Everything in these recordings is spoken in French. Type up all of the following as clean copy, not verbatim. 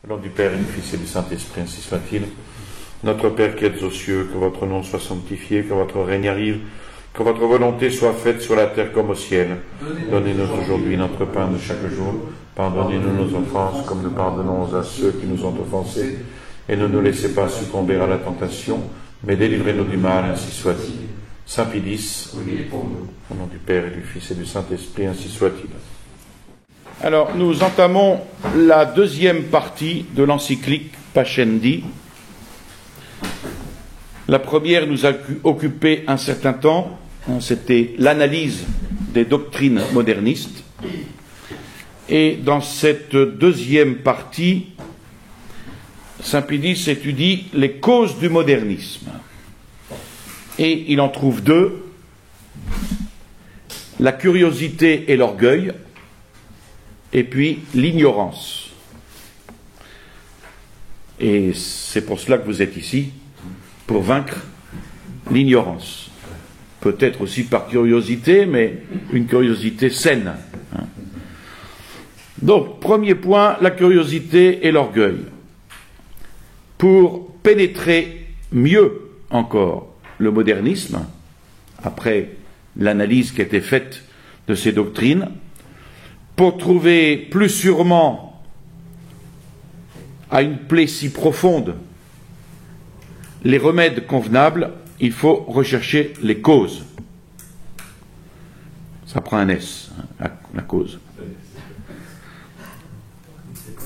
Au nom du Père et du Fils et du Saint-Esprit, ainsi soit-il. Notre Père qui êtes aux cieux, que votre nom soit sanctifié, que votre règne arrive, que votre volonté soit faite sur la terre comme au ciel. Donnez-nous aujourd'hui notre pain de chaque jour. Pardonnez-nous nos offenses, comme nous pardonnons à ceux qui nous ont offensés. Et ne nous laissez pas succomber à la tentation, mais délivrez-nous du mal, ainsi soit-il. Saint Pilice, au nom du Père et du Fils et du Saint-Esprit, ainsi soit-il. Alors, nous entamons la deuxième partie de l'encyclique Pascendi. La première nous a occupé un certain temps, c'était l'analyse des doctrines modernistes. Et dans cette deuxième partie, Saint Pilice étudie les causes du modernisme. Et il en trouve deux, la curiosité et l'orgueil, et puis l'ignorance. Et c'est pour cela que vous êtes ici, pour vaincre l'ignorance. Peut-être aussi par curiosité, mais une curiosité saine. Donc, premier point, la curiosité et l'orgueil. Pour pénétrer mieux encore le modernisme, après l'analyse qui a été faite de ces doctrines, pour trouver plus sûrement à une plaie si profonde les remèdes convenables, il faut rechercher les causes. Ça prend un S, la cause.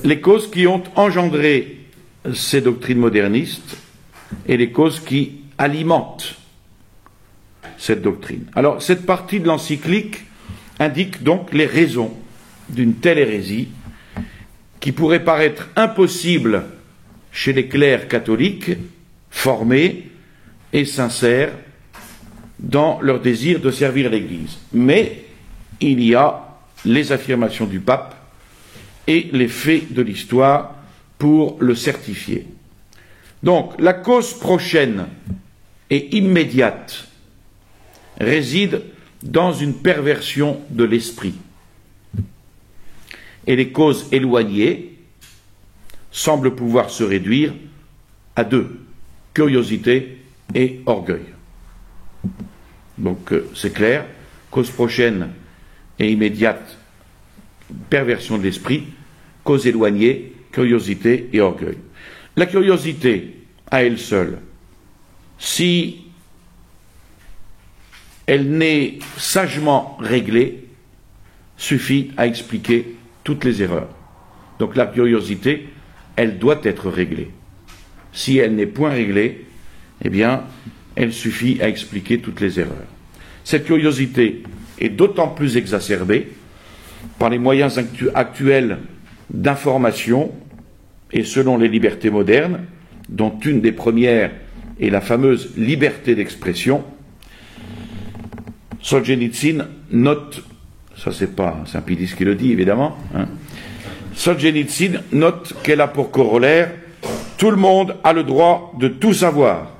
Les causes qui ont engendré ces doctrines modernistes et les causes qui alimentent cette doctrine. Alors, cette partie de l'encyclique indique donc les raisons d'une telle hérésie qui pourrait paraître impossible chez les clercs catholiques formés et sincères dans leur désir de servir l'Église. Mais il y a les affirmations du pape et les faits de l'histoire pour le certifier. Donc, la cause prochaine et immédiate réside dans une perversion de l'esprit. Et les causes éloignées semblent pouvoir se réduire à deux, curiosité et orgueil. Donc c'est clair, cause prochaine et immédiate, perversion de l'esprit, cause éloignée, curiosité et orgueil. La curiosité, à elle seule, si elle n'est sagement réglée, suffit à expliquer toutes les erreurs. Donc la curiosité, elle doit être réglée. Si elle n'est point réglée, eh bien, elle suffit à expliquer toutes les erreurs. Cette curiosité est d'autant plus exacerbée par les moyens actuels d'information et selon les libertés modernes, dont une des premières est la fameuse liberté d'expression. Solzhenitsyn note, ça c'est pas Saint Pilice qui le dit évidemment, Solzhenitsyn note qu'elle a pour corollaire « Tout le monde a le droit de tout savoir ».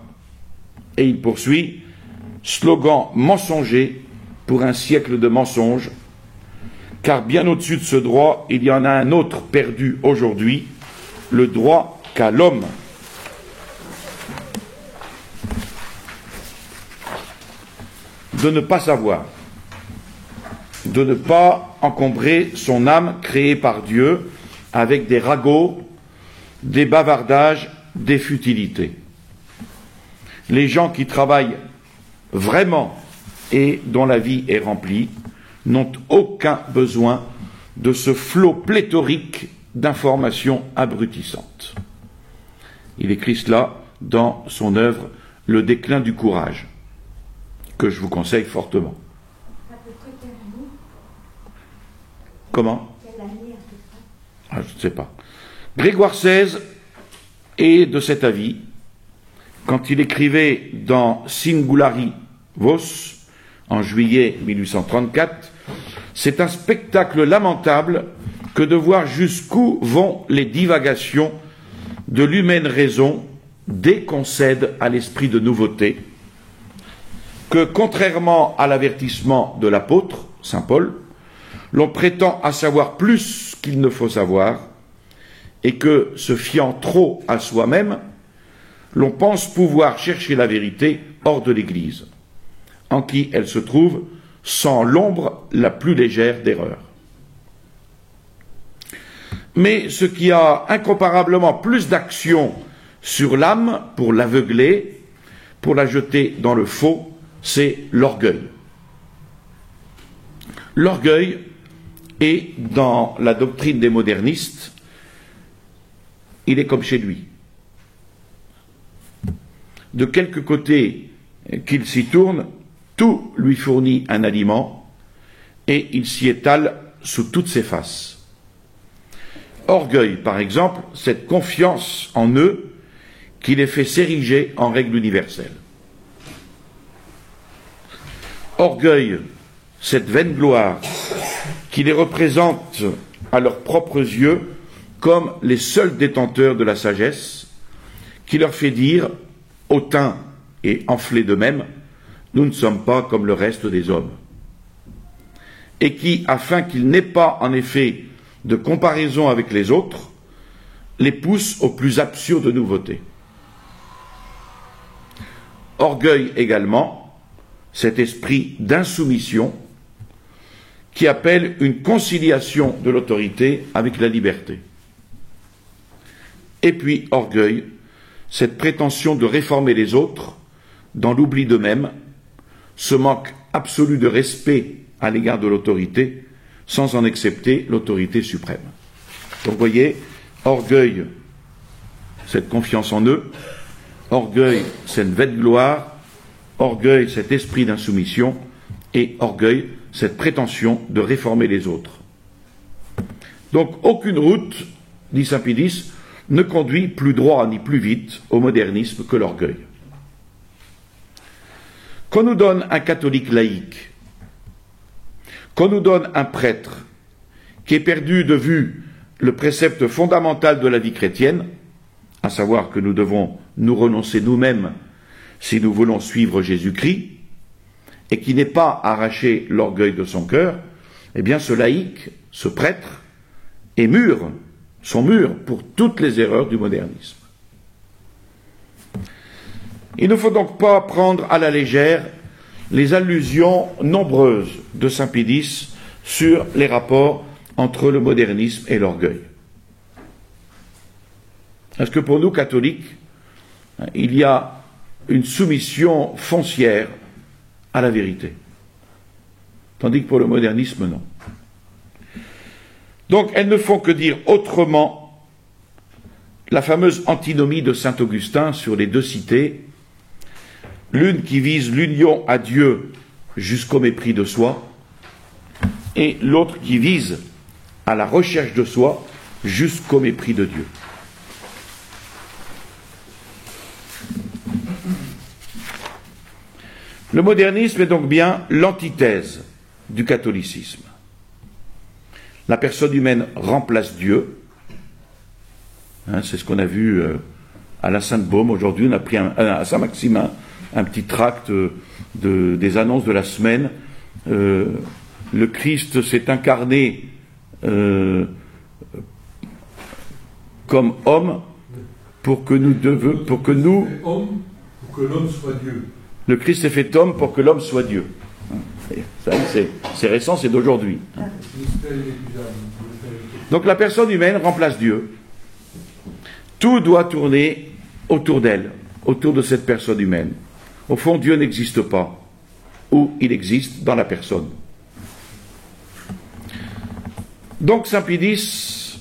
Et il poursuit « Slogan mensonger pour un siècle de mensonges, car bien au-dessus de ce droit, il y en a un autre perdu aujourd'hui, le droit qu'a l'homme de ne pas savoir, de ne pas encombrer son âme créée par Dieu avec des ragots, des bavardages, des futilités. Les gens qui travaillent vraiment et dont la vie est remplie n'ont aucun besoin de ce flot pléthorique d'informations abrutissantes. Il écrit cela dans son œuvre « Le déclin du courage », que je vous conseille fortement. Comment ? Je ne sais pas. Grégoire XVI est de cet avis quand il écrivait dans Singulari Vos, en juillet 1834, « C'est un spectacle lamentable que de voir jusqu'où vont les divagations de l'humaine raison dès qu'on cède à l'esprit de nouveauté, que, contrairement à l'avertissement de l'apôtre, saint Paul, l'on prétend à savoir plus qu'il ne faut savoir, et que, se fiant trop à soi-même, l'on pense pouvoir chercher la vérité hors de l'Église, en qui elle se trouve sans l'ombre la plus légère d'erreur. Mais ce qui a incomparablement plus d'action sur l'âme pour l'aveugler, pour la jeter dans le faux, c'est l'orgueil. L'orgueil est, dans la doctrine des modernistes, il est comme chez lui. De quelque côté qu'il s'y tourne, tout lui fournit un aliment et il s'y étale sous toutes ses faces. Orgueil, par exemple, cette confiance en eux qui les fait s'ériger en règle universelle. Orgueil, cette vaine gloire qui les représente à leurs propres yeux comme les seuls détenteurs de la sagesse, qui leur fait dire, hautains et enflés d'eux-mêmes, nous ne sommes pas comme le reste des hommes. Et qui, afin qu'ils n'aient pas en effet de comparaison avec les autres, les pousse aux plus absurdes nouveautés. Orgueil également, cet esprit d'insoumission qui appelle une conciliation de l'autorité avec la liberté. Et puis orgueil, cette prétention de réformer les autres dans l'oubli d'eux-mêmes, ce manque absolu de respect à l'égard de l'autorité, sans en accepter l'autorité suprême. Donc vous voyez, orgueil, cette confiance en eux, orgueil, cette vaine gloire, orgueil, cet esprit d'insoumission, et orgueil, cette prétention de réformer les autres. Donc aucune route, dit saint Pie X, ne conduit plus droit ni plus vite au modernisme que l'orgueil. Qu'on nous donne un catholique laïque, qu'on nous donne un prêtre qui ait perdu de vue le précepte fondamental de la vie chrétienne, à savoir que nous devons nous renoncer nous-mêmes si nous voulons suivre Jésus-Christ, et qui n'ait pas arraché l'orgueil de son cœur, eh bien ce laïc, ce prêtre, est mûr, sont mûrs pour toutes les erreurs du modernisme. Il ne faut donc pas prendre à la légère les allusions nombreuses de saint Pie X sur les rapports entre le modernisme et l'orgueil. Parce que pour nous, catholiques, il y a une soumission foncière à la vérité. Tandis que pour le modernisme, non. Donc, elles ne font que dire autrement la fameuse antinomie de saint Augustin sur les deux cités, l'une qui vise l'union à Dieu jusqu'au mépris de soi, et l'autre qui vise à la recherche de soi jusqu'au mépris de Dieu. Le modernisme est donc bien l'antithèse du catholicisme. La personne humaine remplace Dieu. C'est ce qu'on a vu à la Sainte-Baume. Aujourd'hui, on a pris à Saint-Maximin un petit tract des annonces de la semaine. Le Christ s'est incarné comme homme pour que nous pour que l'homme soit Dieu. Le Christ est fait homme pour que l'homme soit Dieu. Ça, c'est récent, c'est d'aujourd'hui. Donc la personne humaine remplace Dieu. Tout doit tourner autour d'elle, autour de cette personne humaine. Au fond, Dieu n'existe pas, ou il existe dans la personne. Donc saint Pie X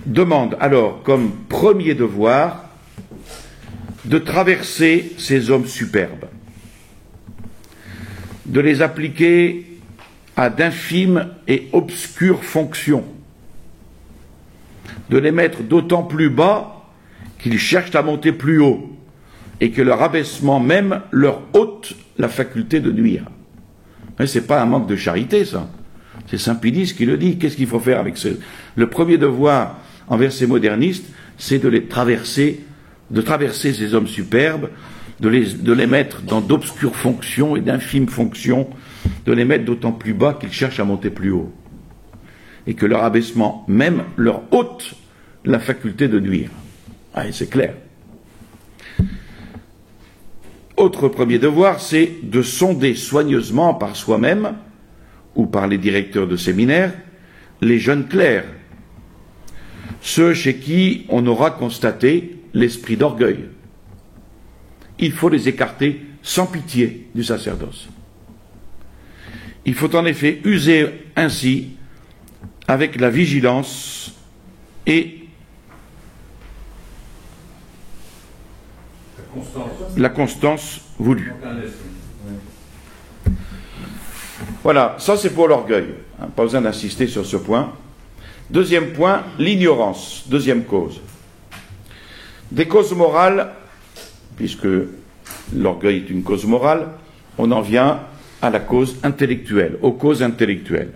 demande alors comme premier devoir de traverser ces hommes superbes, de les appliquer à d'infimes et obscures fonctions, de les mettre d'autant plus bas qu'ils cherchent à monter plus haut, et que leur abaissement même leur ôte la faculté de nuire. Mais c'est pas un manque de charité, ça. C'est saint Pie X qui le dit. Qu'est-ce qu'il faut faire avec le premier devoir envers ces modernistes, c'est de traverser ces hommes superbes, de les mettre dans d'obscures fonctions et d'infimes fonctions, de les mettre d'autant plus bas qu'ils cherchent à monter plus haut. Et que leur abaissement même leur ôte la faculté de nuire. Ah, c'est clair. Autre premier devoir, c'est de sonder soigneusement par soi-même ou par les directeurs de séminaires les jeunes clercs, ceux chez qui on aura constaté l'esprit d'orgueil. Il faut les écarter sans pitié du sacerdoce. Il faut en effet user ainsi avec la vigilance et la constance voulue. Voilà, ça c'est pour l'orgueil. Pas besoin d'insister sur ce point. Deuxième point, l'ignorance. Deuxième cause. Des causes morales, puisque l'orgueil est une cause morale, on en vient à la cause intellectuelle, aux causes intellectuelles.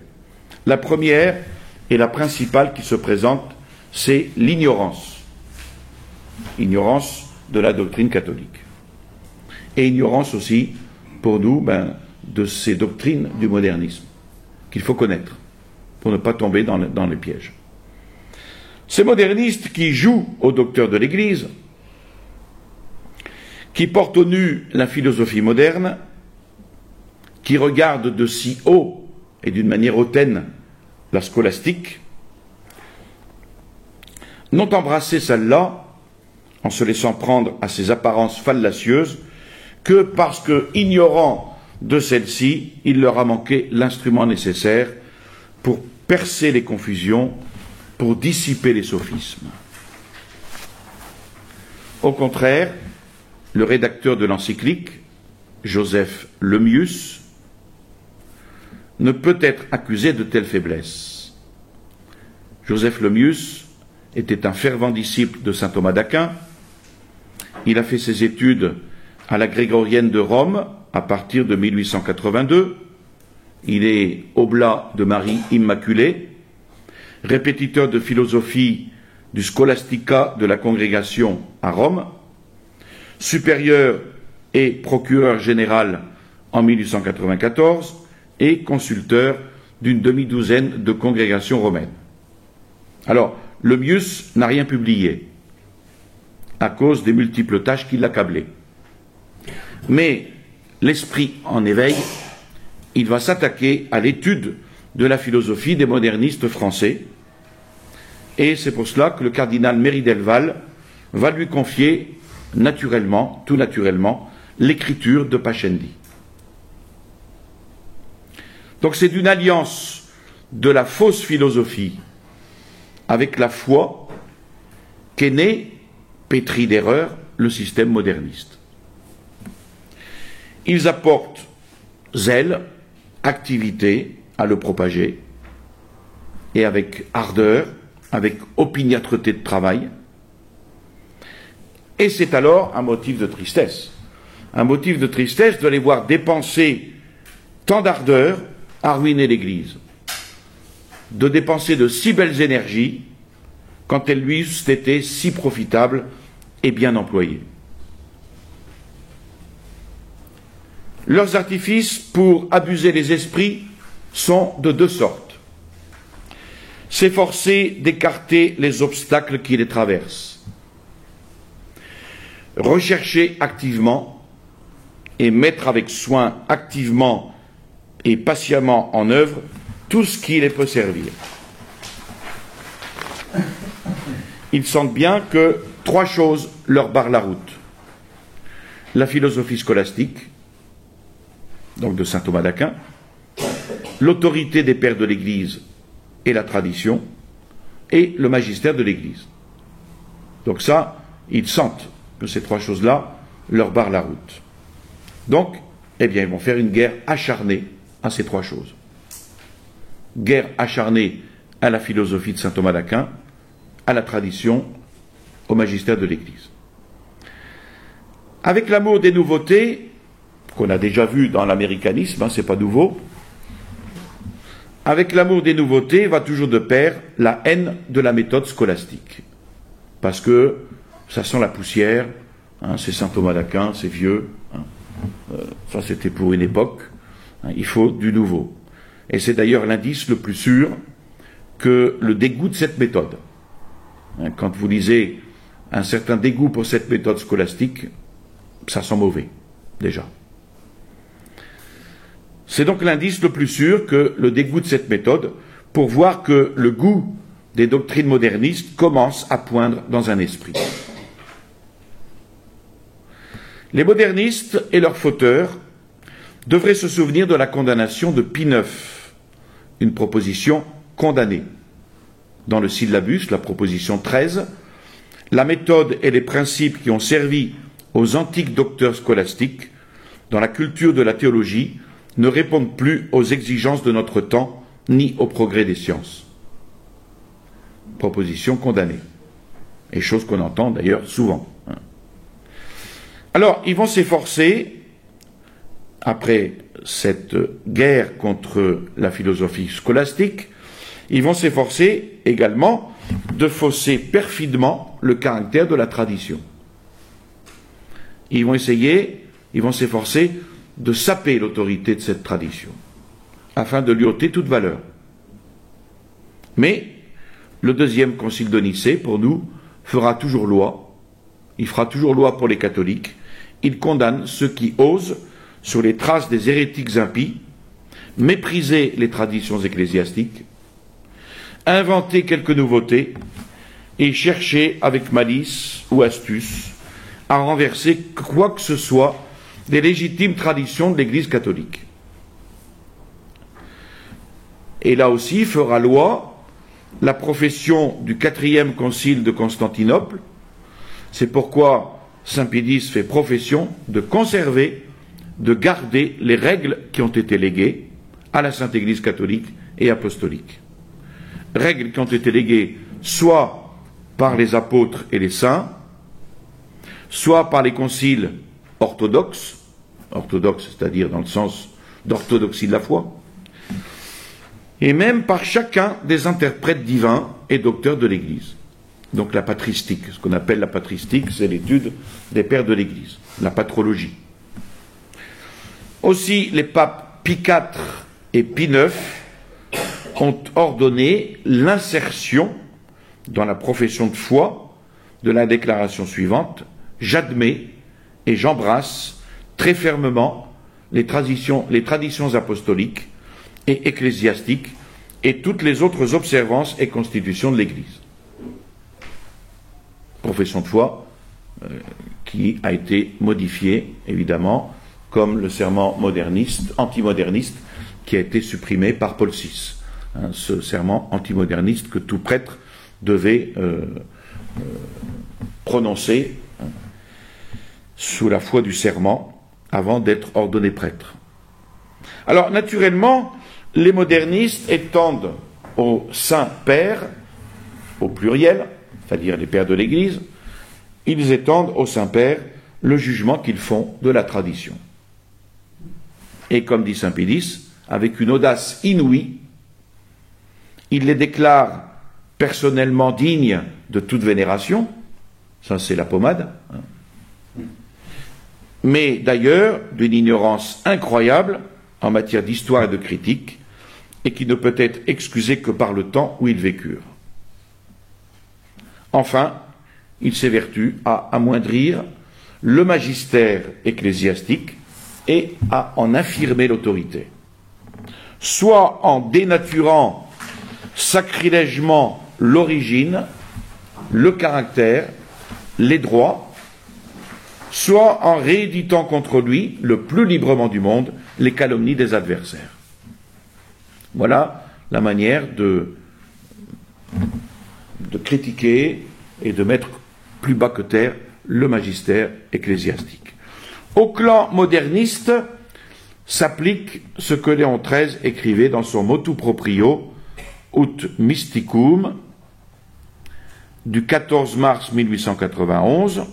La première et la principale qui se présente, c'est l'ignorance. Ignorance de la doctrine catholique. Et ignorance aussi, pour nous, de ces doctrines du modernisme, qu'il faut connaître, pour ne pas tomber dans les pièges. Ces modernistes qui jouent aux docteurs de l'Église, qui portent au nu la philosophie moderne, qui regardent de si haut et d'une manière hautaine la scolastique, n'ont embrassé celle-là, en se laissant prendre à ses apparences fallacieuses, que parce que, ignorant de celle-ci, il leur a manqué l'instrument nécessaire pour percer les confusions, pour dissiper les sophismes. Au contraire, le rédacteur de l'encyclique, Joseph Lemius, ne peut être accusé de telle faiblesse. Joseph Lemius était un fervent disciple de saint Thomas d'Aquin. Il a fait ses études à la Grégorienne de Rome à partir de 1882. Il est oblat de Marie Immaculée, répétiteur de philosophie du Scholastica de la congrégation à Rome, supérieur et procureur général en 1894 et consulteur d'une demi-douzaine de congrégations romaines. Alors, Lemius n'a rien publié à cause des multiples tâches qui l'accablaient. Mais l'esprit en éveil, il va s'attaquer à l'étude de la philosophie des modernistes français, et c'est pour cela que le cardinal Méry Delval va lui confier naturellement, tout naturellement, l'écriture de Pascendi. Donc c'est d'une alliance de la fausse philosophie avec la foi qu'est né, pétri d'erreurs, le système moderniste. Ils apportent zèle, activité à le propager, et avec ardeur, avec opiniâtreté de travail. Et c'est alors un motif de tristesse. Un motif de tristesse de les voir dépenser tant d'ardeur à ruiner l'Église, de dépenser de si belles énergies quand elles lui eussent été si profitables et bien employées. Leurs artifices pour abuser les esprits sont de deux sortes. S'efforcer d'écarter les obstacles qui les traversent, rechercher activement et mettre avec soin activement et patiemment en œuvre tout ce qui les peut servir. Ils sentent bien que trois choses leur barrent la route. La philosophie scolastique, donc de saint Thomas d'Aquin, l'autorité des pères de l'Église et la tradition, et le magistère de l'Église. Donc ça, ils sentent que ces trois choses-là leur barrent la route. Donc, eh bien, ils vont faire une guerre acharnée à ces trois choses. Guerre acharnée à la philosophie de saint Thomas d'Aquin, à la tradition, au magistère de l'Église. Avec l'amour des nouveautés, qu'on a déjà vu dans l'américanisme, c'est pas nouveau, avec l'amour des nouveautés va toujours de pair la haine de la méthode scolastique. Parce que ça sent la poussière, c'est saint Thomas d'Aquin, c'est vieux, ça c'était pour une époque, il faut du nouveau. Et c'est d'ailleurs l'indice le plus sûr que le dégoût de cette méthode. Quand vous lisez un certain dégoût pour cette méthode scolastique, ça sent mauvais, déjà. C'est donc l'indice le plus sûr que le dégoût de cette méthode, pour voir que le goût des doctrines modernistes commence à poindre dans un esprit. Les modernistes et leurs fauteurs devraient se souvenir de la condamnation de Pie IX, une proposition condamnée. Dans le syllabus, la proposition 13, la méthode et les principes qui ont servi aux antiques docteurs scolastiques dans la culture de la théologie ne répondent plus aux exigences de notre temps ni au progrès des sciences. Proposition condamnée. Et chose qu'on entend d'ailleurs souvent. Alors, ils vont s'efforcer, après cette guerre contre la philosophie scolastique, ils vont s'efforcer également de fausser perfidement le caractère de la tradition. Ils vont s'efforcer de saper l'autorité de cette tradition, afin de lui ôter toute valeur. Mais le deuxième concile de Nicée, pour nous, fera toujours loi. Il fera toujours loi pour les catholiques. Il condamne ceux qui osent, sur les traces des hérétiques impies, mépriser les traditions ecclésiastiques, inventer quelques nouveautés et chercher avec malice ou astuce à renverser quoi que ce soit des légitimes traditions de l'Église catholique. Et là aussi fera loi la profession du 4e concile de Constantinople. C'est pourquoi Saint Pie X fait profession de conserver, de garder les règles qui ont été léguées à la Sainte Église catholique et apostolique. Règles qui ont été léguées soit par les apôtres et les saints, soit par les conciles orthodoxes, c'est-à-dire dans le sens d'orthodoxie de la foi, et même par chacun des interprètes divins et docteurs de l'Église. Donc la patristique, ce qu'on appelle la patristique, c'est l'étude des pères de l'Église, la patrologie. Aussi, les papes Pie IV et Pie IX ont ordonné l'insertion dans la profession de foi de la déclaration suivante: j'admets et j'embrasse très fermement les traditions apostoliques et ecclésiastiques et toutes les autres observances et constitutions de l'Église. Profession de foi qui a été modifiée, évidemment, comme le serment moderniste, antimoderniste, qui a été supprimé par Paul VI. Ce serment antimoderniste que tout prêtre devait prononcer sous la foi du serment avant d'être ordonné prêtre. Alors, naturellement, les modernistes étendent aux saints pères, au pluriel, c'est-à-dire les pères de l'Église, ils étendent aux saints pères le jugement qu'ils font de la tradition. Et comme dit Saint Pie X, avec une audace inouïe, il les déclare personnellement dignes de toute vénération, ça c'est la pommade, mais d'ailleurs d'une ignorance incroyable en matière d'histoire et de critique, et qui ne peut être excusée que par le temps où ils vécurent. Enfin, il s'évertue à amoindrir le magistère ecclésiastique et à en affirmer l'autorité, soit en dénaturant sacrilègement l'origine, le caractère, les droits, soit en rééditant contre lui, le plus librement du monde, les calomnies des adversaires. Voilà la manière de critiquer et de mettre plus bas que terre le magistère ecclésiastique. Au clan moderniste s'applique ce que Léon XIII écrivait dans son motu proprio Ut Mysticum du 14 mars 1891,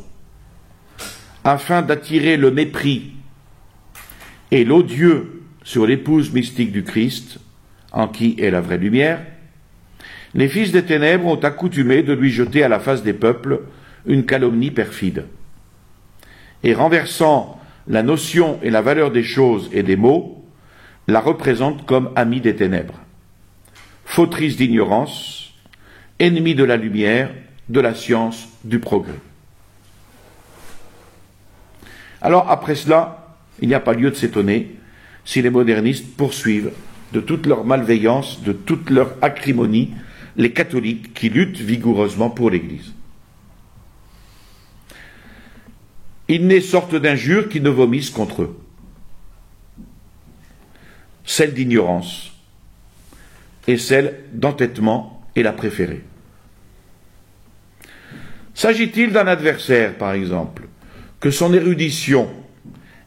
afin d'attirer le mépris et l'odieux sur l'épouse mystique du Christ, en qui est la vraie lumière. Les fils des ténèbres ont accoutumé de lui jeter à la face des peuples une calomnie perfide. Et renversant la notion et la valeur des choses et des mots, la représentent comme amie des ténèbres, fautrice d'ignorance, ennemie de la lumière de la science du progrès. Alors, après cela, il n'y a pas lieu de s'étonner si les modernistes poursuivent de toute leur malveillance, de toute leur acrimonie, les catholiques qui luttent vigoureusement pour l'Église. Il n'est sorte d'injures qui ne vomissent contre eux. Celle d'ignorance et celle d'entêtement est la préférée. S'agit-il d'un adversaire, par exemple, que son érudition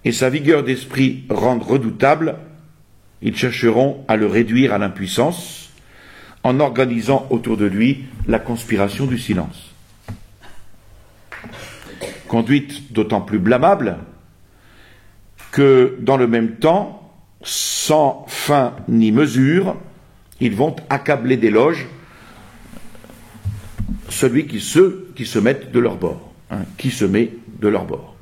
et sa vigueur d'esprit rendent redoutable, ils chercheront à le réduire à l'impuissance en organisant autour de lui la conspiration du silence. Conduite d'autant plus blâmable que, dans le même temps, sans fin ni mesure, ils vont accabler d'éloges ceux qui se mettent de leur bord, qui se met de leur bord.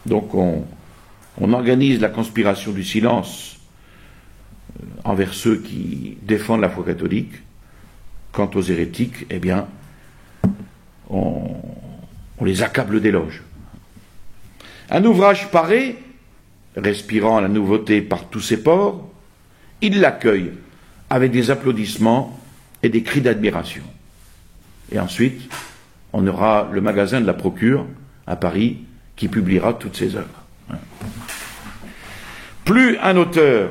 Donc on organise la conspiration du silence envers ceux qui défendent la foi catholique. Quant aux hérétiques, eh bien, on les accable d'éloges. Un ouvrage paré, respirant la nouveauté par tous ses pores, il l'accueille avec des applaudissements et des cris d'admiration. Et ensuite, on aura le magasin de la Procure à Paris qui publiera toutes ses œuvres. Plus un auteur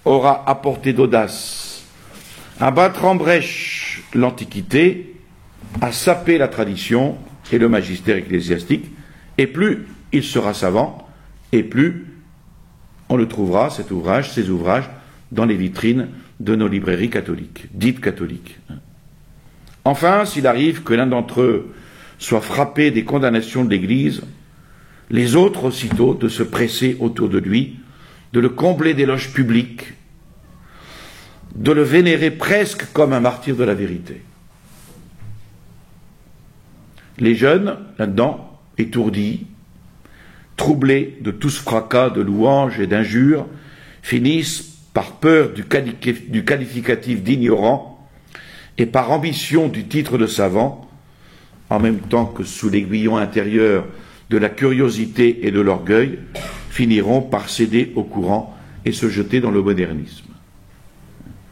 aura apporté d'audace à battre en brèche l'Antiquité, à saper la tradition et le magistère ecclésiastique, et plus il sera savant, et plus on le trouvera, ces ouvrages, dans les vitrines de nos librairies catholiques, dites catholiques. Enfin, s'il arrive que l'un d'entre eux soit frappé des condamnations de l'Église, les autres aussitôt de se presser autour de lui, de le combler d'éloges publics, de le vénérer presque comme un martyr de la vérité. Les jeunes, là-dedans, étourdis, troublés de tout ce fracas de louanges et d'injures, finissent par peur du qualificatif d'ignorant et par ambition du titre de savant, en même temps que sous l'aiguillon intérieur de la curiosité et de l'orgueil, finiront par céder au courant et se jeter dans le modernisme.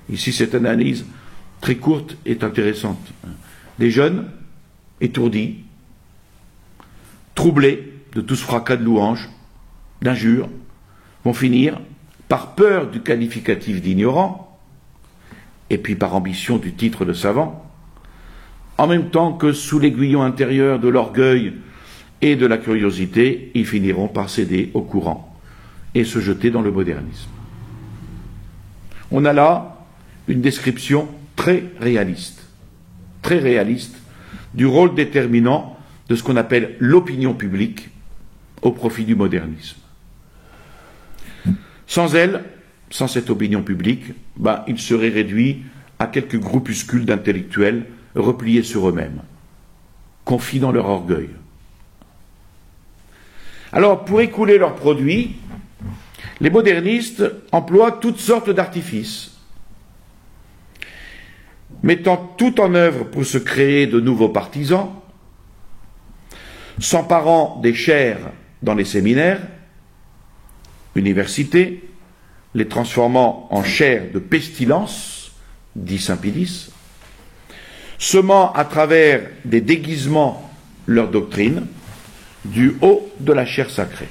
Ici, cette analyse très courte est intéressante. Les jeunes, étourdis, troublés de tout ce fracas de louanges, d'injures, vont finir par peur du qualificatif d'ignorant, et puis par ambition du titre de savant, en même temps que sous l'aiguillon intérieur de l'orgueil et de la curiosité, ils finiront par céder au courant et se jeter dans le modernisme. On a là une description très réaliste du rôle déterminant de ce qu'on appelle l'opinion publique au profit du modernisme. Sans elle, sans cette opinion publique, il serait réduit à quelques groupuscules d'intellectuels repliés sur eux-mêmes, confiés dans leur orgueil. Alors, pour écouler leurs produits, les modernistes emploient toutes sortes d'artifices, mettant tout en œuvre pour se créer de nouveaux partisans, s'emparant des chaires dans les séminaires, universités, les transformant en chaires de pestilence, dit saint Pilice, semant à travers des déguisements leur doctrine, du haut de la chaire sacrée,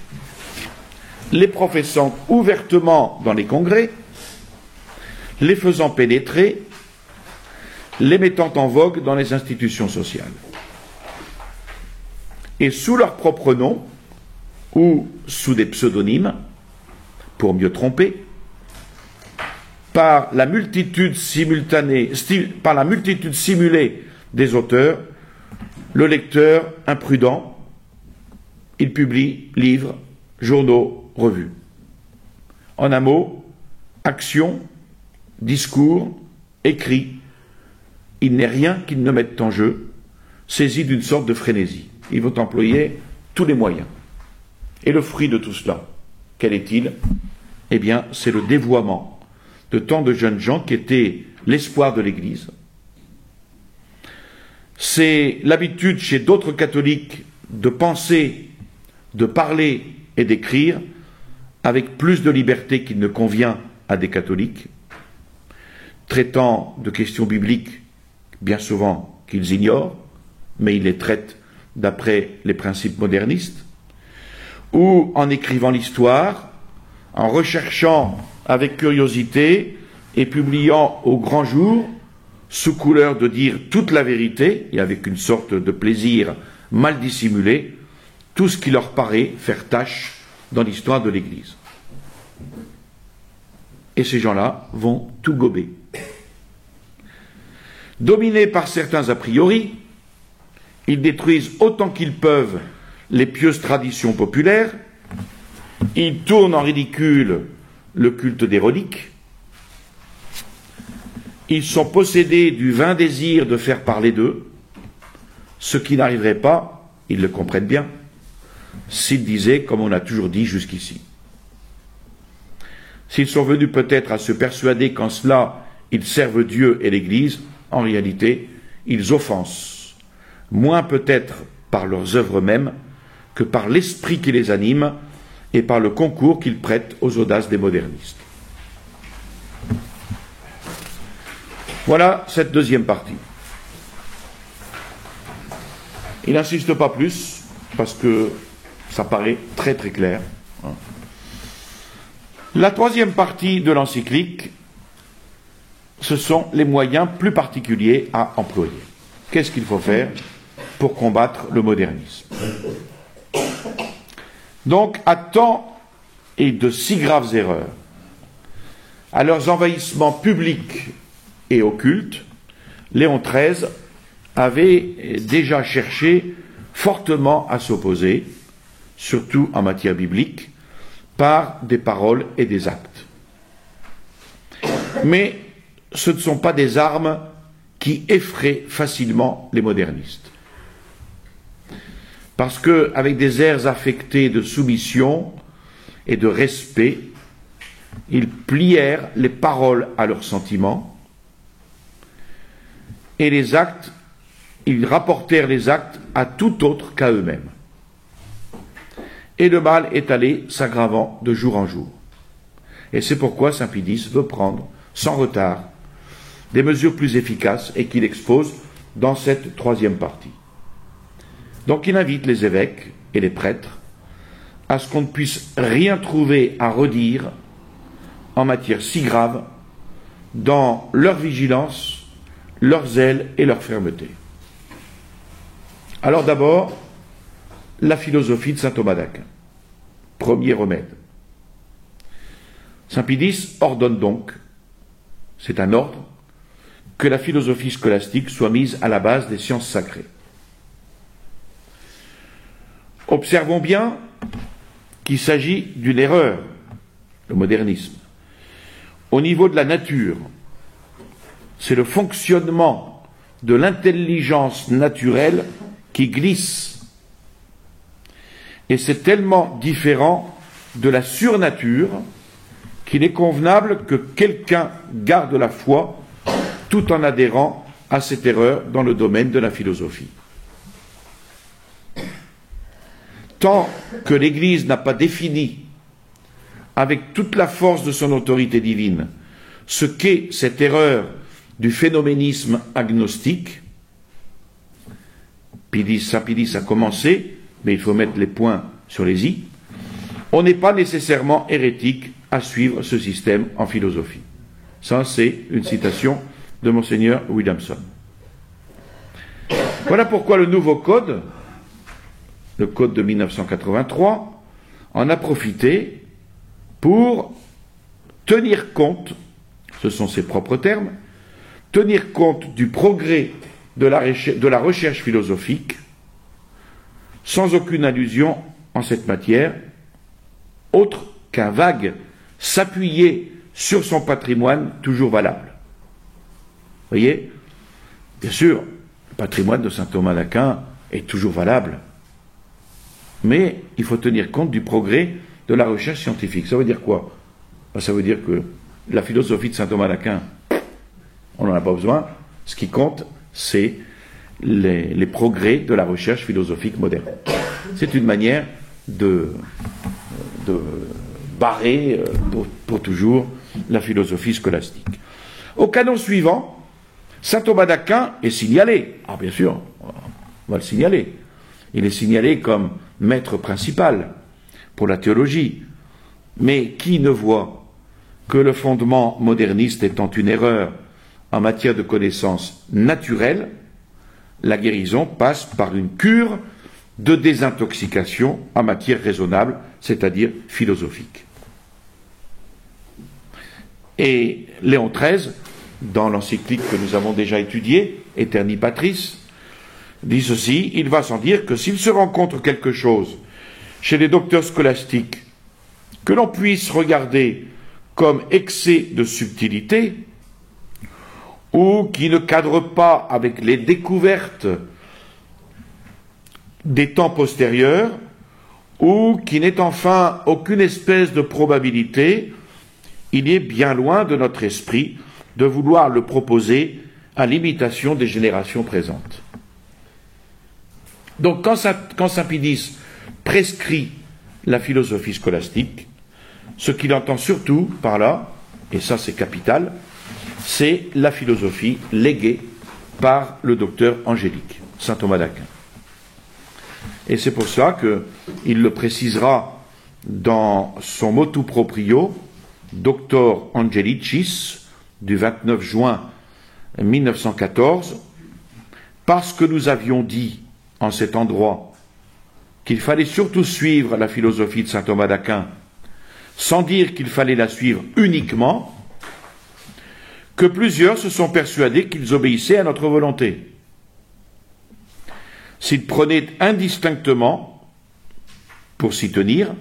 les professant ouvertement dans les congrès, les faisant pénétrer, les mettant en vogue dans les institutions sociales. Et sous leur propre nom, ou sous des pseudonymes, pour mieux tromper, par la multitude simulée des auteurs, le lecteur imprudent, il publie livres, journaux, revues. En un mot, action, discours, écrit, il n'est rien qu'ils ne mettent en jeu, saisis d'une sorte de frénésie. Ils vont employer tous les moyens. Et le fruit de tout cela, quel est-il? Eh bien, c'est le dévoiement de tant de jeunes gens qui étaient l'espoir de l'Église, c'est l'habitude chez d'autres catholiques de penser, de parler et d'écrire avec plus de liberté qu'il ne convient à des catholiques, traitant de questions bibliques bien souvent qu'ils ignorent, mais ils les traitent d'après les principes modernistes, ou en écrivant l'histoire, en recherchant avec curiosité et publiant au grand jour, sous couleur de dire toute la vérité, et avec une sorte de plaisir mal dissimulé, tout ce qui leur paraît faire tâche dans l'histoire de l'Église. Et ces gens-là vont tout gober. Dominés par certains a priori, ils détruisent autant qu'ils peuvent les pieuses traditions populaires, ils tournent en ridicule le culte des reliques, ils sont possédés du vain désir de faire parler d'eux, ce qui n'arriverait pas, ils le comprennent bien, s'ils disaient comme on a toujours dit jusqu'ici. S'ils sont venus peut-être à se persuader qu'en cela ils servent Dieu et l'Église, en réalité, ils offensent, moins peut-être par leurs œuvres mêmes que par l'esprit qui les anime et par le concours qu'ils prêtent aux audaces des modernistes. Voilà cette deuxième partie. Il n'insiste pas plus, parce que ça paraît très très clair. La troisième partie de l'encyclique, ce sont les moyens plus particuliers à employer. Qu'est-ce qu'il faut faire pour combattre le modernisme? Donc, à tant et de si graves erreurs, à leurs envahissements publics et occultes, Léon XIII avait déjà cherché fortement à s'opposer, surtout en matière biblique, par des paroles et des actes. Mais ce ne sont pas des armes qui effraient facilement les modernistes. Parce que, avec des airs affectés de soumission et de respect, ils plièrent les paroles à leurs sentiments et les actes, ils rapportèrent les actes à tout autre qu'à eux-mêmes. Et le mal est allé s'aggravant de jour en jour. Et c'est pourquoi saint Pie X veut prendre, sans retard, des mesures plus efficaces et qu'il expose dans cette troisième partie. Donc il invite les évêques et les prêtres à ce qu'on ne puisse rien trouver à redire en matière si grave dans leur vigilance, leur zèle et leur fermeté. Alors d'abord, la philosophie de saint Thomas d'Aquin. Premier remède. Saint Pie X ordonne donc, c'est un ordre, que la philosophie scolastique soit mise à la base des sciences sacrées. Observons bien qu'il s'agit d'une erreur, le modernisme. Au niveau de la nature, c'est le fonctionnement de l'intelligence naturelle qui glisse. Et c'est tellement différent de la surnature qu'il est convenable que quelqu'un garde la foi tout en adhérant à cette erreur dans le domaine de la philosophie. Tant que l'Église n'a pas défini avec toute la force de son autorité divine ce qu'est cette erreur du phénoménisme agnostique, saint Pie X a commencé, mais il faut mettre les points sur les i, on n'est pas nécessairement hérétique à suivre ce système en philosophie. Ça, c'est une citation de Monseigneur Williamson. Voilà pourquoi le nouveau code, le code de 1983, en a profité pour tenir compte, ce sont ses propres termes, tenir compte du progrès de la recherche philosophique, sans aucune allusion en cette matière, autre qu'un vague s'appuyer sur son patrimoine toujours valable. Vous voyez, bien sûr, le patrimoine de saint Thomas d'Aquin est toujours valable, mais il faut tenir compte du progrès de la recherche scientifique. Ça veut dire quoi? Ça veut dire que la philosophie de saint Thomas d'Aquin, on n'en a pas besoin. Ce qui compte, c'est les progrès de la recherche philosophique moderne. C'est une manière de barrer pour toujours la philosophie scolastique. Au canon suivant, saint Thomas d'Aquin est signalé. Ah, bien sûr, on va le signaler. Il est signalé comme maître principal pour la théologie. Mais qui ne voit que le fondement moderniste étant une erreur en matière de connaissances naturelles, la guérison passe par une cure de désintoxication en matière raisonnable, c'est-à-dire philosophique. Et Léon XIII, dans l'encyclique que nous avons déjà étudiée, Aeterni Patris, dit ceci: il va sans dire que s'il se rencontre quelque chose chez les docteurs scolastiques que l'on puisse regarder comme excès de subtilité, ou qui ne cadre pas avec les découvertes des temps postérieurs, ou qui n'est enfin aucune espèce de probabilité, il est bien loin de notre esprit de vouloir le proposer à l'imitation des générations présentes. Donc quand saint Pidis prescrit la philosophie scolastique, ce qu'il entend surtout par là, et ça c'est capital, c'est la philosophie léguée par le docteur angélique, saint Thomas d'Aquin. Et c'est pour ça qu'il le précisera dans son motu proprio, Doctor Angelicis, du 29 juin 1914, parce que nous avions dit en cet endroit qu'il fallait surtout suivre la philosophie de saint Thomas d'Aquin, sans dire qu'il fallait la suivre uniquement, que plusieurs se sont persuadés qu'ils obéissaient à notre volonté. S'ils prenaient indistinctement, pour s'y tenir,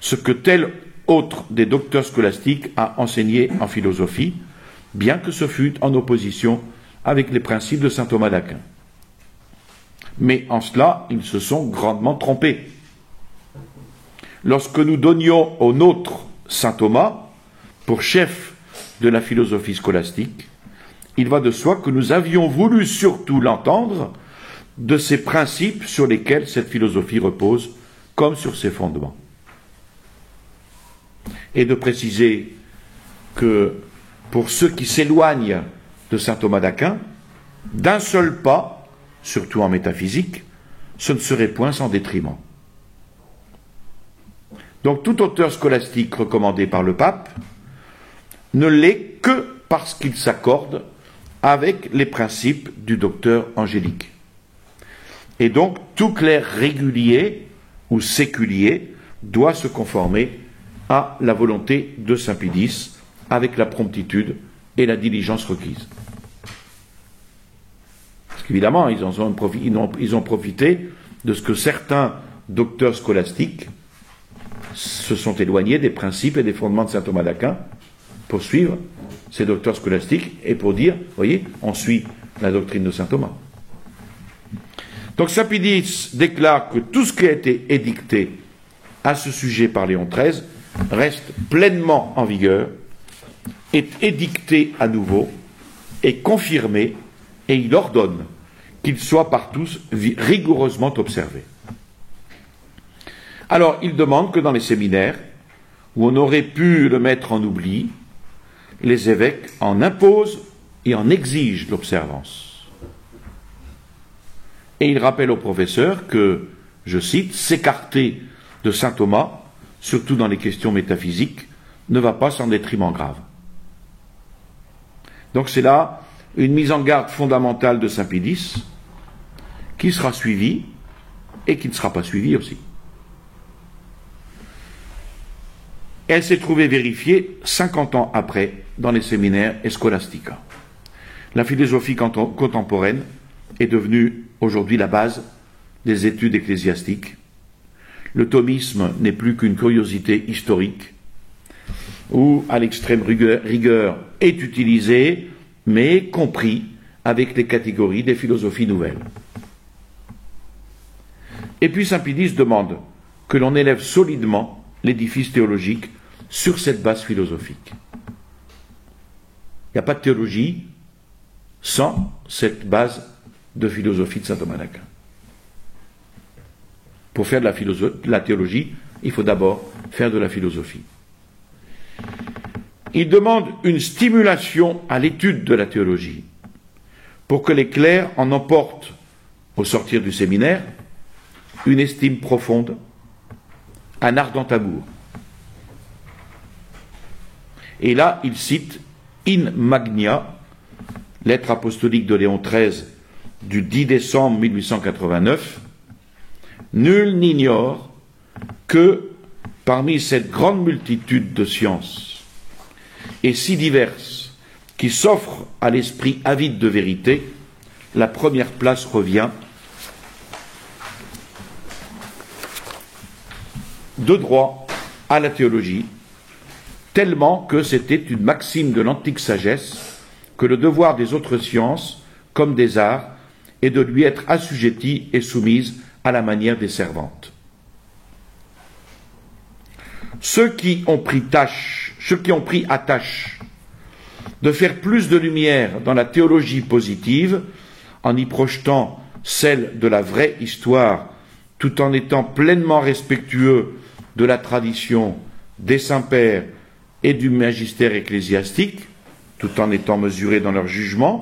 ce que tel autre des docteurs scolastiques a enseigné en philosophie, bien que ce fût en opposition avec les principes de saint Thomas d'Aquin. Mais en cela, ils se sont grandement trompés. Lorsque nous donnions au nôtre saint Thomas pour chef de la philosophie scolastique, il va de soi que nous avions voulu surtout l'entendre de ces principes sur lesquels cette philosophie repose, comme sur ses fondements. Et de préciser que pour ceux qui s'éloignent de saint Thomas d'Aquin, d'un seul pas, surtout en métaphysique, ce ne serait point sans détriment. Donc tout auteur scolastique recommandé par le pape ne l'est que parce qu'il s'accorde avec les principes du docteur angélique. Et donc tout clerc régulier ou séculier doit se conformer à la volonté de saint Pidis avec la promptitude et la diligence requise. Parce qu'évidemment, ils ont profité de ce que certains docteurs scolastiques se sont éloignés des principes et des fondements de saint Thomas d'Aquin pour suivre ces docteurs scolastiques et pour dire, voyez, on suit la doctrine de saint Thomas. Donc saint Pidis déclare que tout ce qui a été édicté à ce sujet par Léon XIII reste pleinement en vigueur, est édicté à nouveau, est confirmé, et il ordonne qu'il soit par tous rigoureusement observé. Alors, il demande que dans les séminaires, où on aurait pu le mettre en oubli, les évêques en imposent et en exigent l'observance. Et il rappelle aux professeurs que, je cite, s'écarter de saint Thomas, surtout dans les questions métaphysiques, ne va pas sans détriment grave. Donc c'est là une mise en garde fondamentale de saint Pidis, qui sera suivie et qui ne sera pas suivie aussi. Elle s'est trouvée vérifiée 50 ans après dans les séminaires et Scholastica. La philosophie contemporaine est devenue aujourd'hui la base des études ecclésiastiques. Le thomisme n'est plus qu'une curiosité historique où, à l'extrême rigueur, est utilisé, mais compris avec les catégories des philosophies nouvelles. Et puis saint Pidis demande que l'on élève solidement l'édifice théologique sur cette base philosophique. Il n'y a pas de théologie sans cette base de philosophie de saint Thomas d'Aquin. Pour faire de la théologie, il faut d'abord faire de la philosophie. Il demande une stimulation à l'étude de la théologie, pour que les clercs en emportent, au sortir du séminaire, une estime profonde, un ardent amour. Et là, il cite In Magnia, lettre apostolique de Léon XIII du 10 décembre 1889. Nul n'ignore que parmi cette grande multitude de sciences et si diverses qui s'offrent à l'esprit avide de vérité, la première place revient de droit à la théologie, tellement que c'était une maxime de l'antique sagesse que le devoir des autres sciences, comme des arts, est de lui être assujettie et soumise à la manière des servantes. Ceux qui ont pris à tâche de faire plus de lumière dans la théologie positive, en y projetant celle de la vraie histoire, tout en étant pleinement respectueux de la tradition des saints-pères et du magistère ecclésiastique, tout en étant mesurés dans leur jugement,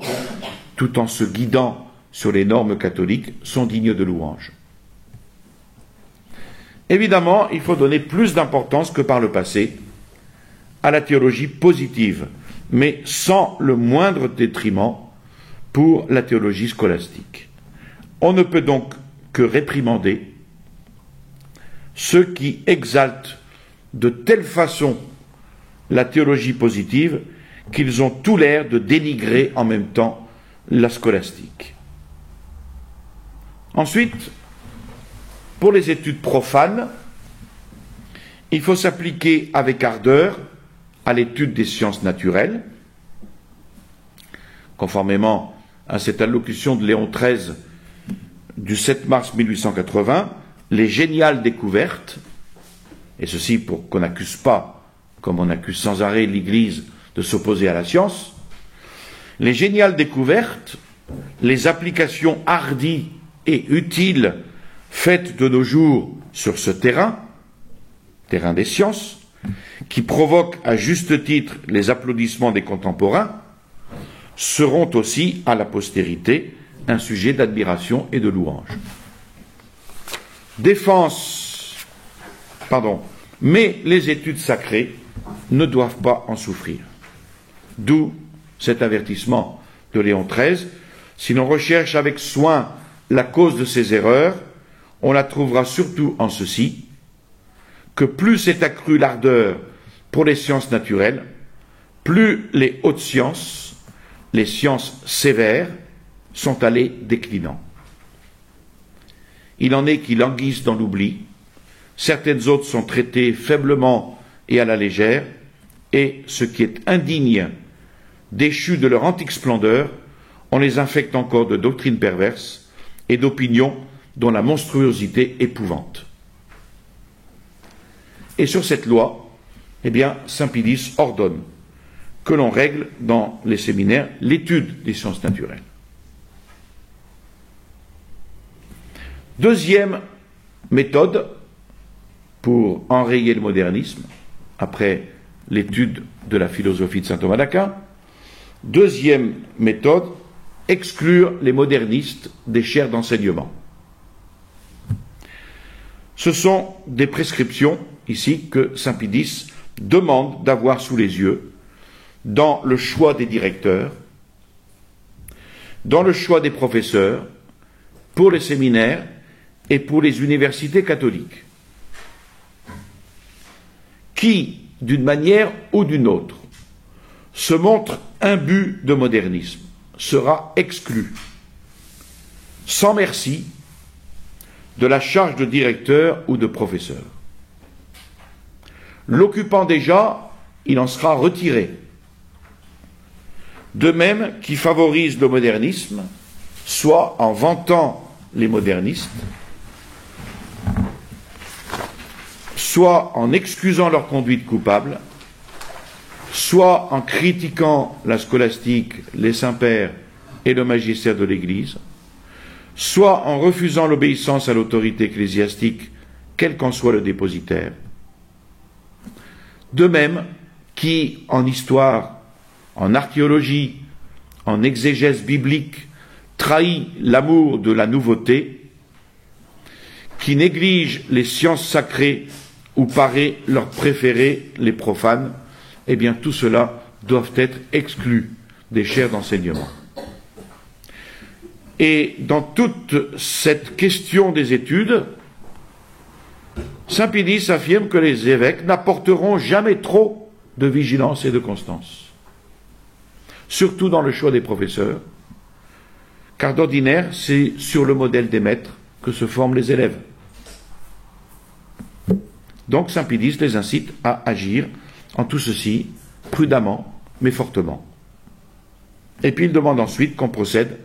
tout en se guidant sur les normes catholiques, sont dignes de louange. Évidemment, il faut donner plus d'importance que par le passé à la théologie positive, mais sans le moindre détriment pour la théologie scolastique. On ne peut donc que réprimander ceux qui exaltent de telle façon la théologie positive qu'ils ont tout l'air de dénigrer en même temps la scolastique. Ensuite, pour les études profanes, il faut s'appliquer avec ardeur à l'étude des sciences naturelles, conformément à cette allocution de Léon XIII du 7 mars 1880, les géniales découvertes, et ceci pour qu'on n'accuse pas, comme on accuse sans arrêt l'Église, de s'opposer à la science, les géniales découvertes, les applications hardies et utiles faites de nos jours sur ce terrain des sciences, qui provoquent à juste titre les applaudissements des contemporains, seront aussi à la postérité un sujet d'admiration et de louange. Mais les études sacrées ne doivent pas en souffrir. D'où cet avertissement de Léon XIII. Si l'on recherche avec soin la cause de ces erreurs, on la trouvera surtout en ceci, que plus est accrue l'ardeur pour les sciences naturelles, plus les hautes sciences, les sciences sévères, sont allées déclinant. Il en est qui languissent dans l'oubli, certaines autres sont traitées faiblement et à la légère, et ce qui est indigne, déchus de leur antique splendeur, on les infecte encore de doctrines perverses et d'opinions dont la monstruosité épouvante. Et sur cette loi, saint Pidis ordonne que l'on règle dans les séminaires l'étude des sciences naturelles. Deuxième méthode pour enrayer le modernisme, après l'étude de la philosophie de saint Thomas d'Aquin, deuxième méthode, exclure les modernistes des chaires d'enseignement. Ce sont des prescriptions, ici, que saint Pidis demande d'avoir sous les yeux dans le choix des directeurs, dans le choix des professeurs, pour les séminaires et pour les universités catholiques, qui, d'une manière ou d'une autre, se montre imbu de modernisme, sera exclu, sans merci, de la charge de directeur ou de professeur. L'occupant déjà, il en sera retiré. De même qui favorise le modernisme, soit en vantant les modernistes, soit en excusant leur conduite coupable, soit en critiquant la scolastique, les saints-pères et le magistère de l'Église, soit en refusant l'obéissance à l'autorité ecclésiastique, quel qu'en soit le dépositaire. De même, qui, en histoire, en archéologie, en exégèse biblique, trahit l'amour de la nouveauté, qui néglige les sciences sacrées ou paraît leur préférer les profanes, eh bien tout cela doivent être exclus des chaires d'enseignement. Et dans toute cette question des études, saint Pie affirme que les évêques n'apporteront jamais trop de vigilance et de constance, surtout dans le choix des professeurs, car d'ordinaire, c'est sur le modèle des maîtres que se forment les élèves. Donc saint Pie les incite à agir en tout ceci prudemment, mais fortement. Et puis il demande ensuite qu'on procède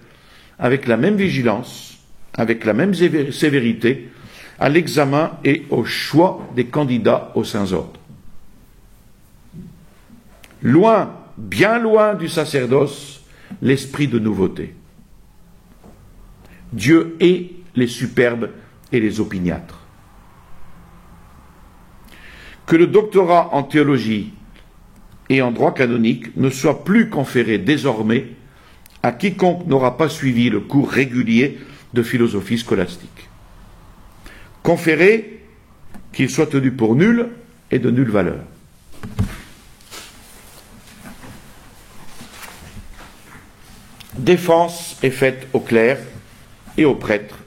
avec la même vigilance, avec la même sévérité, à l'examen et au choix des candidats aux saints ordres. Loin, bien loin du sacerdoce, l'esprit de nouveauté. Dieu hait les superbes et les opiniâtres. Que le doctorat en théologie et en droit canonique ne soit plus conféré désormais à quiconque n'aura pas suivi le cours régulier de philosophie scolastique. Conféré, qu'il soit tenu pour nul et de nulle valeur. Défense est faite aux clercs et aux prêtres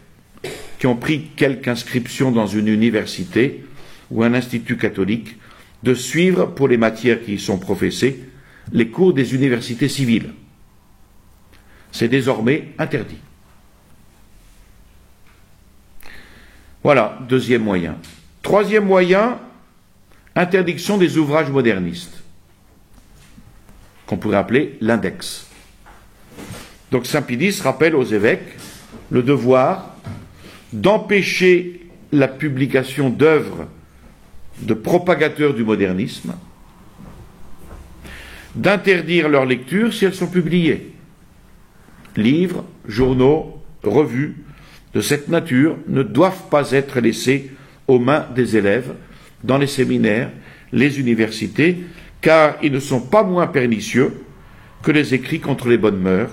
qui ont pris quelque inscription dans une université ou un institut catholique de suivre, pour les matières qui y sont professées, les cours des universités civiles. C'est désormais interdit. Voilà, deuxième moyen. Troisième moyen, interdiction des ouvrages modernistes, qu'on pourrait appeler l'index. Donc saint Pie rappelle aux évêques le devoir d'empêcher la publication d'œuvres de propagateurs du modernisme, d'interdire leur lecture si elles sont publiées. Livres, journaux, revues de cette nature ne doivent pas être laissés aux mains des élèves dans les séminaires, les universités, car ils ne sont pas moins pernicieux que les écrits contre les bonnes mœurs,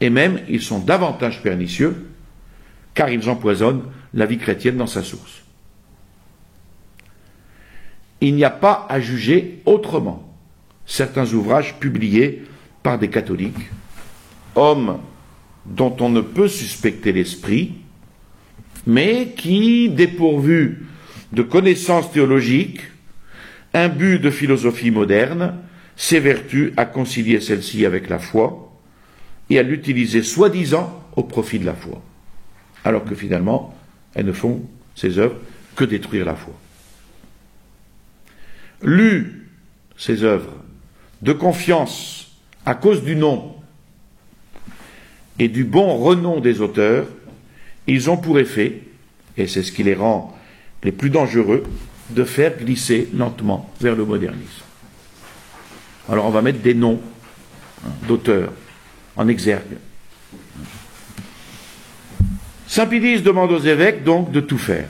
et même ils sont davantage pernicieux, car ils empoisonnent la vie chrétienne dans sa source. Il n'y a pas à juger autrement certains ouvrages publiés par des catholiques, hommes dont on ne peut suspecter l'esprit, mais qui, dépourvus de connaissances théologiques, imbus de philosophie moderne, s'évertuent à concilier celle-ci avec la foi et à l'utiliser soi-disant au profit de la foi, alors que finalement, elles ne font, ces œuvres, que détruire la foi. Lus, ces œuvres, de confiance à cause du nom et du bon renom des auteurs, ils ont pour effet, et c'est ce qui les rend les plus dangereux, de faire glisser lentement vers le modernisme. Alors on va mettre des noms d'auteurs en exergue. Saint Pie demande aux évêques donc de tout faire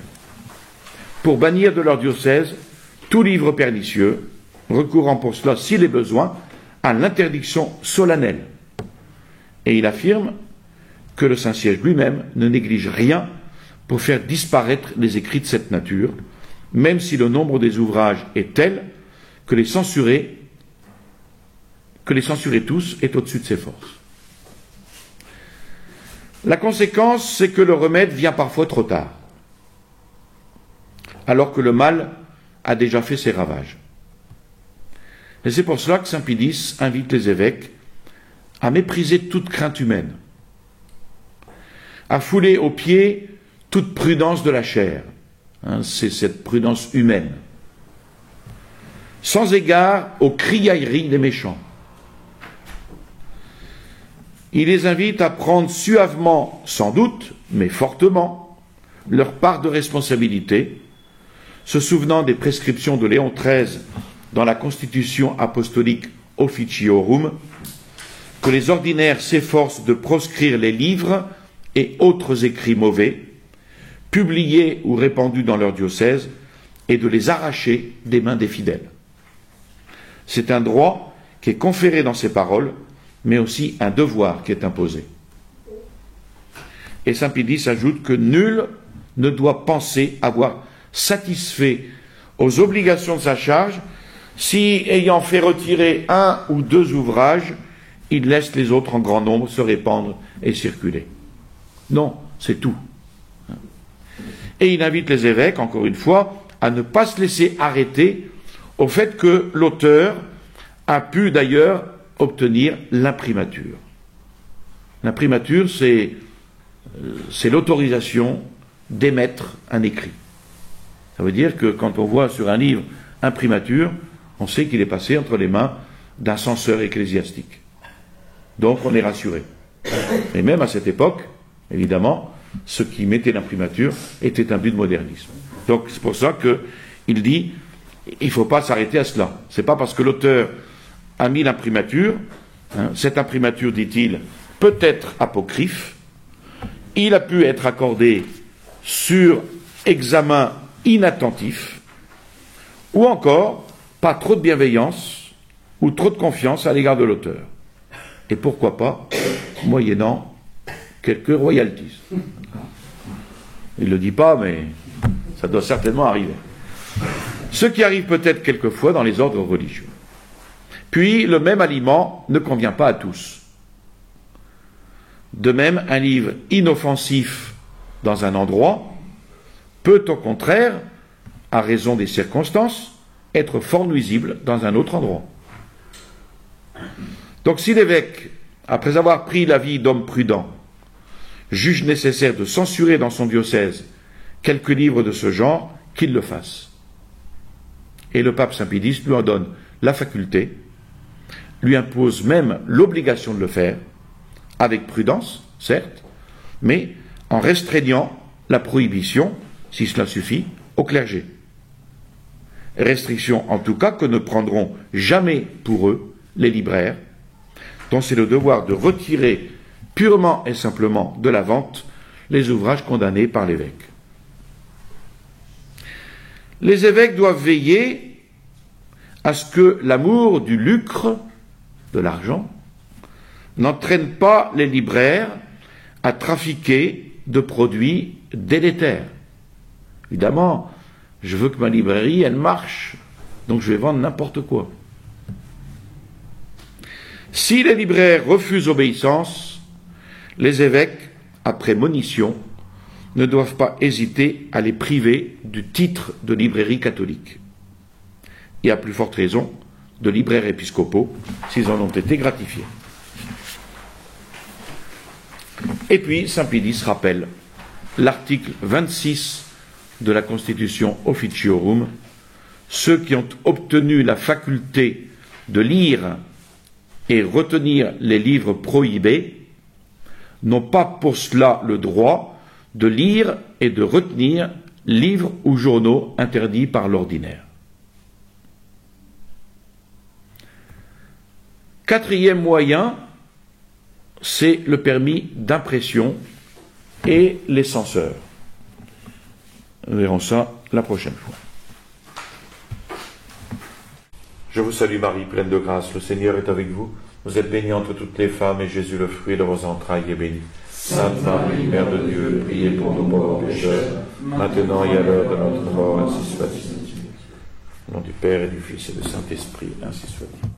pour bannir de leur diocèse tout livre pernicieux, recourant pour cela, s'il est besoin, à l'interdiction solennelle. Et il affirme que le Saint-Siège lui-même ne néglige rien pour faire disparaître les écrits de cette nature, même si le nombre des ouvrages est tel que les censurer tous est au-dessus de ses forces. La conséquence, c'est que le remède vient parfois trop tard, alors que le mal a déjà fait ses ravages. Et c'est pour cela que saint Pie invite les évêques à mépriser toute crainte humaine, à fouler aux pieds toute prudence de la chair, c'est cette prudence humaine, sans égard aux criailleries des méchants. Il les invite à prendre suavement, sans doute, mais fortement, leur part de responsabilité, se souvenant des prescriptions de Léon XIII dans la Constitution apostolique Officiorum, que les ordinaires s'efforcent de proscrire les livres et autres écrits mauvais, publiés ou répandus dans leur diocèse, et de les arracher des mains des fidèles. C'est un droit qui est conféré dans ces paroles, mais aussi un devoir qui est imposé. Et saint Pie ajoute que nul ne doit penser avoir satisfait aux obligations de sa charge si, ayant fait retirer un ou deux ouvrages, il laisse les autres en grand nombre se répandre et circuler. Non, c'est tout. Et il invite les évêques, encore une fois, à ne pas se laisser arrêter au fait que l'auteur a pu d'ailleurs obtenir l'imprimature. L'imprimature, c'est l'autorisation d'émettre un écrit. Ça veut dire que quand on voit sur un livre imprimature, on sait qu'il est passé entre les mains d'un censeur ecclésiastique. Donc on est rassuré. Et même à cette époque, évidemment, ce qui mettait l'imprimature était un but de modernisme. Donc c'est pour ça qu'il dit, il ne faut pas s'arrêter à cela. C'est pas parce que l'auteur a mis l'imprimature, cette imprimature, dit-il, peut être apocryphe, il a pu être accordé sur examen inattentif, ou encore pas trop de bienveillance ou trop de confiance à l'égard de l'auteur. Et pourquoi pas, moyennant quelques royalties. Il ne le dit pas, mais ça doit certainement arriver. Ce qui arrive peut-être quelquefois dans les ordres religieux. Puis, le même aliment ne convient pas à tous. De même, un livre inoffensif dans un endroit peut au contraire, à raison des circonstances, être fort nuisible dans un autre endroit. Donc si l'évêque, après avoir pris l'avis d'homme prudent, juge nécessaire de censurer dans son diocèse quelques livres de ce genre, qu'il le fasse. Et le pape Saint Pie X lui en donne la faculté, lui impose même l'obligation de le faire, avec prudence, certes, mais en restreignant la prohibition, si cela suffit, au clergé. Restriction en tout cas que ne prendront jamais pour eux les libraires, dont c'est le devoir de retirer purement et simplement de la vente les ouvrages condamnés par l'évêque. Les évêques doivent veiller à ce que l'amour du lucre, de l'argent, n'entraîne pas les libraires à trafiquer de produits délétères. Évidemment, je veux que ma librairie, elle marche, donc je vais vendre n'importe quoi. Si les libraires refusent obéissance, les évêques, après monition, ne doivent pas hésiter à les priver du titre de librairie catholique. Et à plus forte raison, de libraires épiscopaux, s'ils en ont été gratifiés. Et puis, saint Pie X rappelle l'article 26 de la Constitution Officiorum, ceux qui ont obtenu la faculté de lire et retenir les livres prohibés n'ont pas pour cela le droit de lire et de retenir livres ou journaux interdits par l'ordinaire. Quatrième moyen, c'est le permis d'impression et les censeurs. Nous verrons ça la prochaine fois. Je vous salue Marie, pleine de grâce, le Seigneur est avec vous. Vous êtes bénie entre toutes les femmes, et Jésus, le fruit de vos entrailles, est béni. Sainte Marie, Mère de Dieu, priez pour nous pauvres pécheurs, maintenant et à l'heure de notre mort, ainsi soit-il. Au nom du Père et du Fils et du Saint-Esprit, ainsi soit-il.